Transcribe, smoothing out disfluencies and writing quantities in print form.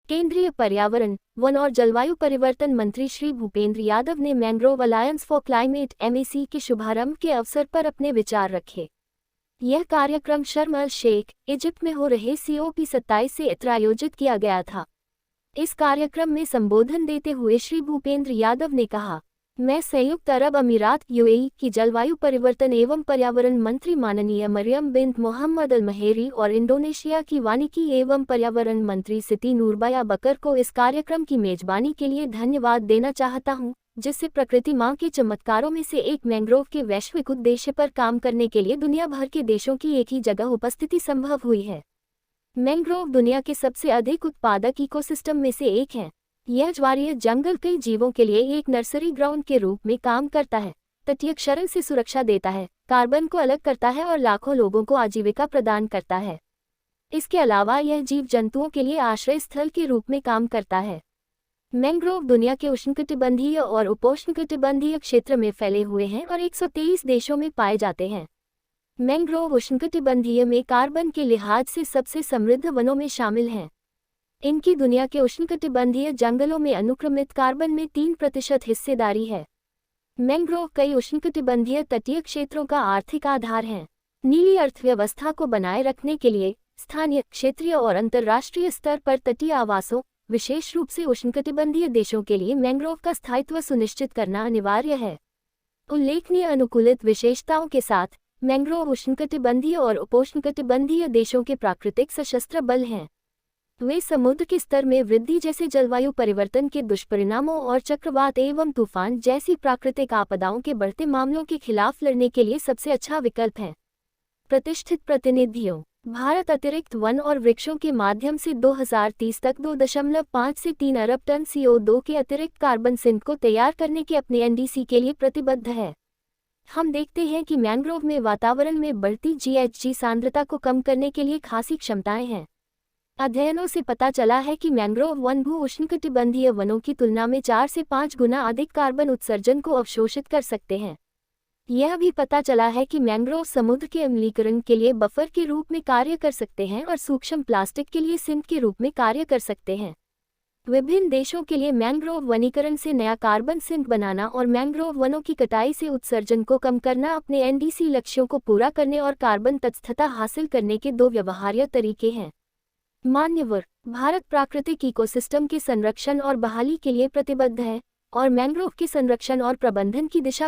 केंद्रीय पर्यावरण, वन और जलवायु परिवर्तन मंत्री श्री भूपेंद्र यादव ने mangrove alliance for climate (MAC) के शुभारंभ के अवसर पर अपने विचार रखे। यह कार्यक्रम शर्म अल शेख, इजिप्ट में हो रहे COP27 से इत्र आयोजित किया गया था। इस कार्यक्रम में संबोधन देते हुए श्री भूपेंद्र यादव ने कहा, मैं संयुक्त अरब अमीरात UAE की जलवायु परिवर्तन एवं पर्यावरण मंत्री माननीय मरियम बिन्त मोहम्मद अल महेरी और इंडोनेशिया की वानिकी एवं पर्यावरण मंत्री सिटी नूरबाया बकर को इस कार्यक्रम की मेजबानी के लिए धन्यवाद देना चाहता हूं, जिससे प्रकृति मां के चमत्कारों में से एक मैंग्रोव के वैश्विक उद्देश्य पर काम करने के लिए दुनिया भर के देशों की एक ही जगह उपस्थिति संभव हुई है। मैंग्रोव दुनिया के सबसे अधिक उत्पादक इकोसिस्टम में से एक है। यह ज्वारीय जंगल कई जीवों के लिए एक नर्सरी ग्राउंड के रूप में काम करता है, तटीय क्षरण से सुरक्षा देता है, कार्बन को अलग करता है और लाखों लोगों को आजीविका प्रदान करता है। इसके अलावा यह जीव जंतुओं के लिए आश्रय स्थल के रूप में काम करता है। मैंग्रोव दुनिया के उष्णकटिबंधीय और उपोष्णकटिबंधीय क्षेत्र में फैले हुए हैं और 123 देशों में पाए जाते हैं। मैंग्रोव उष्णकटिबंधीय में कार्बन के लिहाज से सबसे समृद्ध वनों में शामिल हैं। इनकी दुनिया के उष्णकटिबंधीय जंगलों में अनुक्रमित कार्बन में 3% हिस्सेदारी है। मैंग्रोव कई उष्णकटिबंधीय तटीय क्षेत्रों का आर्थिक आधार हैं। नीली अर्थव्यवस्था को बनाए रखने के लिए स्थानीय, क्षेत्रीय और अंतर्राष्ट्रीय स्तर पर तटीय आवासों, विशेष रूप से उष्णकटिबंधीय देशों के लिए मैंग्रोव का स्थायित्व सुनिश्चित करना अनिवार्य है। उल्लेखनीय अनुकूलित विशेषताओं के साथ मैंग्रोव उष्णकटिबंधीय और उपोष्णकटिबंधीय देशों के प्राकृतिक सशस्त्र बल हैं। वे समुद्र के स्तर में वृद्धि जैसे जलवायु परिवर्तन के दुष्परिणामों और चक्रवात एवं तूफान जैसी प्राकृतिक आपदाओं के बढ़ते मामलों के खिलाफ लड़ने के लिए सबसे अच्छा विकल्प है। प्रतिष्ठित प्रतिनिधियों, भारत अतिरिक्त वन और वृक्षों के माध्यम से 2030 तक 2.5 से 3 अरब टन CO2 के अतिरिक्त कार्बन सिंक को तैयार करने के अपने NDC के लिए प्रतिबद्ध है। हम देखते हैं कि मैंग्रोव में वातावरण में बढ़ती GHG सांद्रता को कम करने के लिए खासी क्षमताएं हैं। अध्ययनों से पता चला है कि मैंग्रोव वन भू उष्णकटिबंधीय वनों की तुलना में 4 से 5 गुना अधिक कार्बन उत्सर्जन को अवशोषित कर सकते हैं। यह भी पता चला है कि मैंग्रोव समुद्र के अम्लीकरण के लिए बफर के रूप में कार्य कर सकते हैं और सूक्ष्म प्लास्टिक के लिए सिंक के रूप में कार्य कर सकते हैं। विभिन्न देशों के लिए मैंग्रोव वनीकरण से नया कार्बन सिंक बनाना और मैंग्रोव वनों की कटाई से उत्सर्जन को कम करना अपने NDC लक्ष्यों को पूरा करने और कार्बन तटस्थता हासिल करने के 2 व्यवहार्य तरीके हैं। मान्यवर, भारत प्राकृतिक इकोसिस्टम के संरक्षण और बहाली के लिए प्रतिबद्ध है और मैंग्रोव के संरक्षण और प्रबंधन की दिशा में